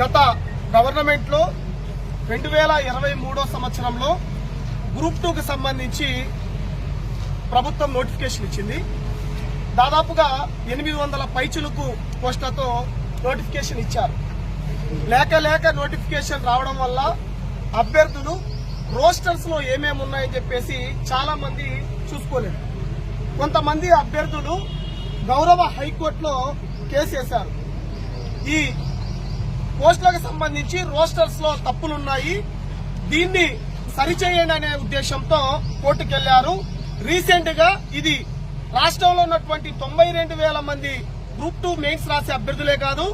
గత గవర్నమెంట్లో 2023 సంవత్సరంలో గ్రూప్ 2కి సంబంధించి ప్రభుత్వం నోటిఫికేషన్ ఇచ్చింది. దాదాపుగా 800 పైచులకు పోస్టులతో నోటిఫికేషన్ ఇచ్చారు. లేక నోటిఫికేషన్ రావడం వల్ల అభ్యర్థులు రోస్టర్స్ లో ఏమేమి ఉన్నాయని చెప్పేసి చాలా మంది చూసుకోలేదు. కొంతమంది అభ్యర్థులు గౌరవ హైకోర్టులో కేసు వేశారు. ఈ పోస్టులకు సంబంధించి రోస్టర్స్ లో తప్పులున్నాయి, దీన్ని సరిచేయండి అనే ఉద్దేశంతో కోర్టుకెళ్లారు. రీసెంట్ గా ఇది రాష్ట్రంలో ఉన్నటువంటి 92,000 మంది గ్రూప్ 2 మెయిన్స్ రాసే అభ్యర్థులే కాదు,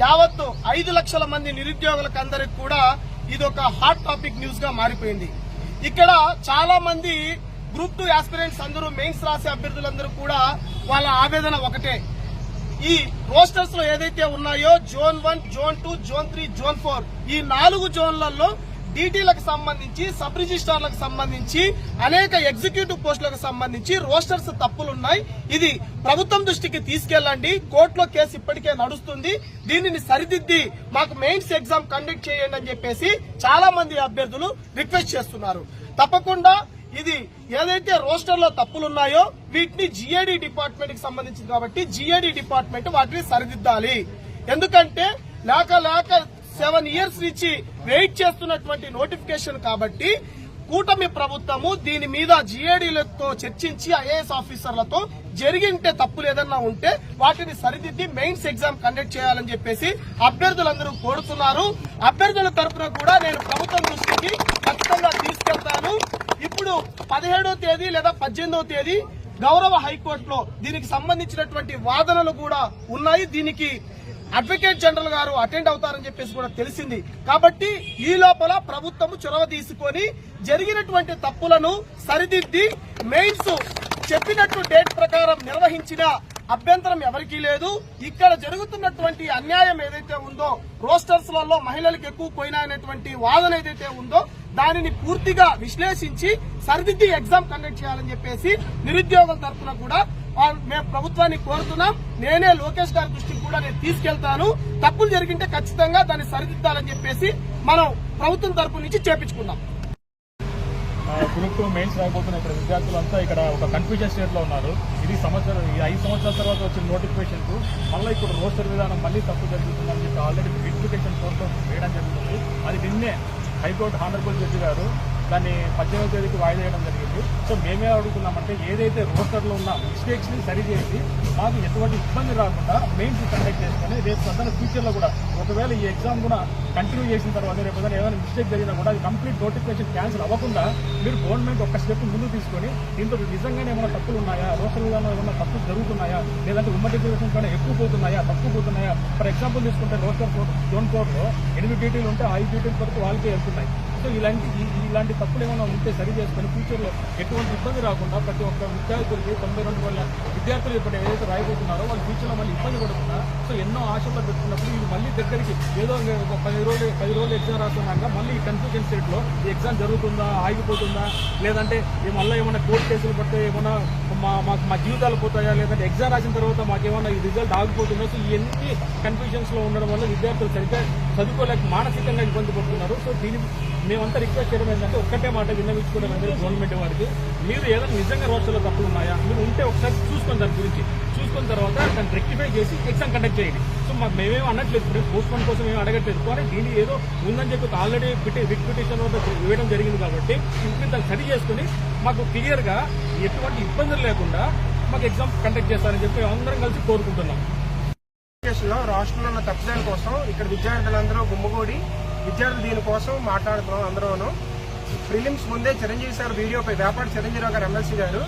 యావత్తు 5 లక్షల మంది నిరుద్యోగులకు అందరికి కూడా ఇది ఒక హాట్ టాపిక్ న్యూస్ గా మారిపోయింది. ఇక్కడ చాలా మంది గ్రూప్ 2 ఆస్పిరెంట్స్ అందరూ మెయిన్స్ రాసే అభ్యర్థులందరూ కూడా వాళ్ళ ఆవేదన ఒకటే, ఈ రోస్టర్స్ లో ఏదైతే ఉన్నాయో జోన్ 1, జోన్ 2, జోన్ 3, జోన్ 4 ఈ 4 జోన్లలో డీటీలకు సంబంధించి, సబ్ రిజిస్ట్రార్లకు సంబంధించి, అనేక ఎగ్జిక్యూటివ్ పోస్టులకు సంబంధించి రోస్టర్స్ తప్పులున్నాయి. ఇది ప్రభుత్వం దృష్టికి తీసుకెళ్లండి, కోర్టులో కేసు ఇప్పటికే నడుస్తుంది, దీనిని సరిదిద్ది మాకు మెయిన్స్ ఎగ్జామ్ కండక్ట్ చేయండి అని చెప్పేసి చాలా మంది అభ్యర్థులు రిక్వెస్ట్ చేస్తున్నారు. తప్పకుండా ఇది ఏదైతే రోస్టర్ లో తప్పులున్నాయో వీటిని జిఏడి డిపార్ట్మెంట్ కి సంబంధించింది కాబట్టి జిఏడి డిపార్ట్మెంట్ వాటిని సరిదిద్దాలి. ఎందుకంటే లేక 7 ఇయర్స్ నుంచి వెయిట్ చేస్తున్నటువంటి నోటిఫికేషన్ కాబట్టి కూటమి ప్రభుత్వము దీని మీద జిఏడీలతో చర్చించి ఐఏఎస్ ఆఫీసర్లతో జరిగింటే తప్పులు ఏదన్నా ఉంటే వాటిని సరిదిద్ది మెయిన్స్ ఎగ్జామ్ కండక్ట్ చేయాలని చెప్పేసి అభ్యర్థులందరూ కోరుతున్నారు. అభ్యర్థుల తరఫున కూడా నేను ప్రభుత్వం దృష్టికి ఖచ్చితంగా తీసుకెళ్తాను. ఇప్పుడు 17వ తేదీ లేదా 18వ తేదీ గౌరవ హైకోర్టులో దీనికి సంబంధించినటువంటి వాదనలు కూడా ఉన్నాయి. దీనికి అడ్వకేట్ జనరల్ గారు అటెండ్ అవుతారని చెప్పేసి కూడా తెలిసింది. కాబట్టి ఈ లోపల ప్రభుత్వము చొరవ తీసుకొని జరిగినటువంటి తప్పులను సరిదిద్ది మెయిన్స్ చెప్పినట్టు డేట్ ప్రకారం నిర్వహించిన అభ్యంతరం ఎవరికీ లేదు. ఇక్కడ జరుగుతున్నటువంటి అన్యాయం ఏదైతే ఉందో, రోస్టర్స్ లలో మహిళలకు ఎక్కువ పోయినటువంటి వాదన ఏదైతే ఉందో దానిని పూర్తిగా విశ్లేషించి సరిదిద్ది ఎగ్జామ్ కండక్ట్ చేయాలని చెప్పేసి నిరుద్యోగుల తరఫున కూడా మేము ప్రభుత్వాన్ని కోరుతున్నాం. నేనే లోకేష్ గారి దృష్టికి కూడా నేను తీసుకెళ్తాను. తప్పులు జరిగింటే ఖచ్చితంగా దాన్ని సరిదిద్దాలని చెప్పేసి మనం ప్రభుత్వం తరపు నుంచి చేపించుకుందాం. గ్రూప్ 2 మెయిన్స్ రాకపోతున్న ఇక్కడ విద్యార్థులంతా ఇక్కడ ఒక కన్ఫ్యూజన్ స్టేట్ లో ఉన్నారు. ఇది 5 సంవత్సరాల తర్వాత వచ్చిన నోటిఫికేషన్ కు మళ్ళీ ఇప్పుడు రోస్టర్ విధానం మళ్ళీ తప్పు జరుగుతుందని చెప్పి ఆల్రెడీ నోటిఫికేషన్ కోర్టులో వేయడం జరుగుతుంది. అది నిన్నే హైకోర్టు హానరబుల్ జడ్జి గారు దాన్ని 18వ తేదీకి వాయిదా వేయడం జరిగింది. సో మేమే అడుగుతున్నామంటే ఏదైతే రోస్టర్లో ఉన్న మిస్టేక్స్ ని సరిచేసి మాకు ఎటువంటి ఇబ్బంది రాకుండా మెయిన్స్ కండక్ట్ చేసుకుని రేపు ప్రధాన ఫ్యూచర్లో కూడా ఒకవేళ ఈ ఎగ్జామ్ కూడా కంటిన్యూ చేసిన తర్వాత రేపు ఏమైనా మిస్టేక్ జరిగినా కూడా అది కంప్లీట్ నోటిఫికేషన్ క్యాన్సిల్ అవ్వకుండా మీరు గవర్నమెంట్ ఒక స్టెప్ ముందుకు తీసుకొని దీంతో నిజంగానే ఏమైనా తప్పులు ఉన్నాయా, రోస్టర్ విధానంలో ఏమైనా తప్పులు జరుగుతున్నాయా, లేదంటే ఉమ్మడి రిజర్వేషన్ కన్నా ఎక్కువ పోతున్నాయా, తక్కువ పోతున్నాయా. ఫర్ ఎగ్జాంపుల్ తీసుకుంటే రోస్టర్ జోన్ 4లో 8 డ్యూటీలు ఉంటే 5 డ్యూటీల వరకు వాళ్ళకే వెళ్తున్నాయి. సో ఇలాంటి తప్పులు ఏమైనా ఉంటే సరి చేసుకుని ఫ్యూచర్లో ఎటువంటి ఇబ్బంది రాకుండా ప్రతి ఒక్క విద్యార్థులకి 92 విద్యార్థులు ఇప్పుడు ఏదైతే రాయిపోతున్నారో వాళ్ళు ఫ్యూచర్లో మళ్ళీ ఇబ్బంది పడుతున్నా. సో ఎన్నో ఆశలు పెట్టుకున్నప్పుడు ఇది మళ్ళీ దగ్గరికి ఏదో 10 రోజులు ఎగ్జామ్ రాస్తున్నాక మళ్ళీ కన్ఫ్యూజన్ స్టేట్ లో ఈ ఎగ్జామ్ జరుగుతుందా, ఆగిపోతుందా, లేదంటే మళ్ళీ ఏమైనా కోర్టు కేసులు పడితే ఏమైనా మా జీవితాలు పోతాయా, లేదంటే ఎగ్జామ్ రాసిన తర్వాత మాకేమైనా ఈ రిజల్ట్ ఆగిపోతుందా. సో ఇవన్నీ కన్ఫ్యూజన్స్ లో ఉండడం వల్ల విద్యార్థులు సరిగ్గా చదువుకోలేక మానసికంగా ఇబ్బంది పడుతున్నారు. సో దీని మేమంతా రిక్వెస్ట్ చేయడం ఏంటంటే ఒక్కటే మాట విన్నవించుకోవడం అనేది గవర్నమెంట్ వారికి, మీరు ఏదైనా నిజంగా రోస్టర్లో తప్పులు ఉన్నాయా మీరు ఉంటే ఒకసారి చూసుకొని దాని గురించి చూసుకున్న తర్వాత దాన్ని రెక్టిఫై చేసి ఎగ్జామ్ కండక్ట్ చేయండి. సో మాకు మేమేమో అనట్లేదు, పోస్ట్ పోన్ కోసం ఏమీ అడగట్లేదు. కానీ దీని ఏదో ఉందని చెప్పి ఆల్రెడీ రిట్ పిటిషన్ వేయడం జరిగింది కాబట్టి ఇంటిని దాన్ని సరి చేసుకుని మాకు క్లియర్గా ఎటువంటి ఇబ్బందులు లేకుండా మాకు ఎగ్జామ్ కండక్ట్ చేస్తారని చెప్పి అందరం కలిసి కోరుకుంటున్నాం. రాష్ట్రంలో ఉన్న తప్పుదాల కోసం ఇక్కడ విద్యార్థులందరూ గుమ్మగూడి విద్యార్థులు దీనికోసం మాట్లాడుతున్నాం. అందరూను ప్రిలిమ్స్ ముందే చిరంజీవి సార్ వీడియోపై వ్యాపారి చిరంజీవి గారు ఎమ్మెల్సీ గారు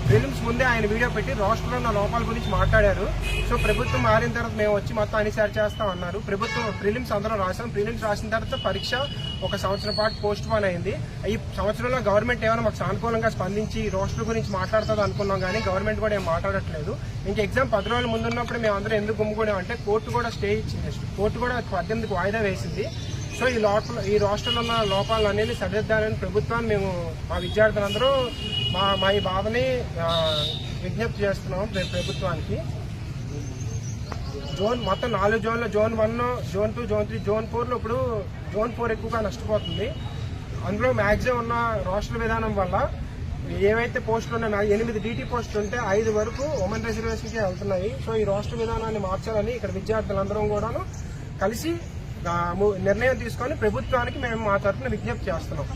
ప్రిలిమ్స్ ముందే ఆయన వీడియో పెట్టి రాష్ట్రంలో ఉన్న లోపాల గురించి మాట్లాడారు. సో ప్రభుత్వం మారిన తర్వాత మేము వచ్చి మొత్తం అన్ని సెట్ చేస్తాం అన్నారు. ప్రభుత్వం ప్రిలిమ్స్ అందరం రాసాం. ప్రిలిమ్స్ రాసిన తర్వాత పరీక్ష 1 సంవత్సరం పాటు పోస్ట్ పోన్ అయింది. ఈ సంవత్సరంలో గవర్నమెంట్ ఏమైనా మాకు సానుకూలంగా స్పందించి రోస్టర్ గురించి మాట్లాడుతుంది అనుకున్నాం, కానీ గవర్నమెంట్ కూడా ఏం మాట్లాడట్లేదు. ఇంకా ఎగ్జామ్ 10 రోజుల ముందు ఉన్నప్పుడు మేము అందరం ఎందుకు గుమ్ముకున్నామంటే కోర్టు కూడా స్టే ఇచ్చింది. కోర్టు కూడా 18కి వాయిదా వేసింది. సో ఈ రాష్ట్రంలో ఉన్న లోపాలను అనేది సరిదిద్దాలని ప్రభుత్వాన్ని మేము మా విద్యార్థులందరూ మా ఈ బాధని విజ్ఞప్తి చేస్తున్నాం ప్రభుత్వానికి. మొత్తం 4 జోన్లు, జోన్ 1, జోన్ 2, జోన్ 3, జోన్ 4లో ఇప్పుడు జోన్ 4 ఎక్కువగా నష్టపోతుంది. అందులో మ్యాక్సిమం ఉన్న రోస్టర్ విధానం వల్ల ఏవైతే పోస్టులు ఉన్నాయో 8 DT పోస్టులు ఉంటే 5 వరకు ఉమెన్ రిజర్వేషన్కి వెళ్తున్నాయి. సో ఈ రోస్టర్ విధానాన్ని మార్చాలని ఇక్కడ విద్యార్థులందరం కూడాను కలిసి నిర్ణయం తీసుకొని ప్రభుత్వానికి మేము మా తరఫున విజ్ఞప్తి చేస్తున్నాం.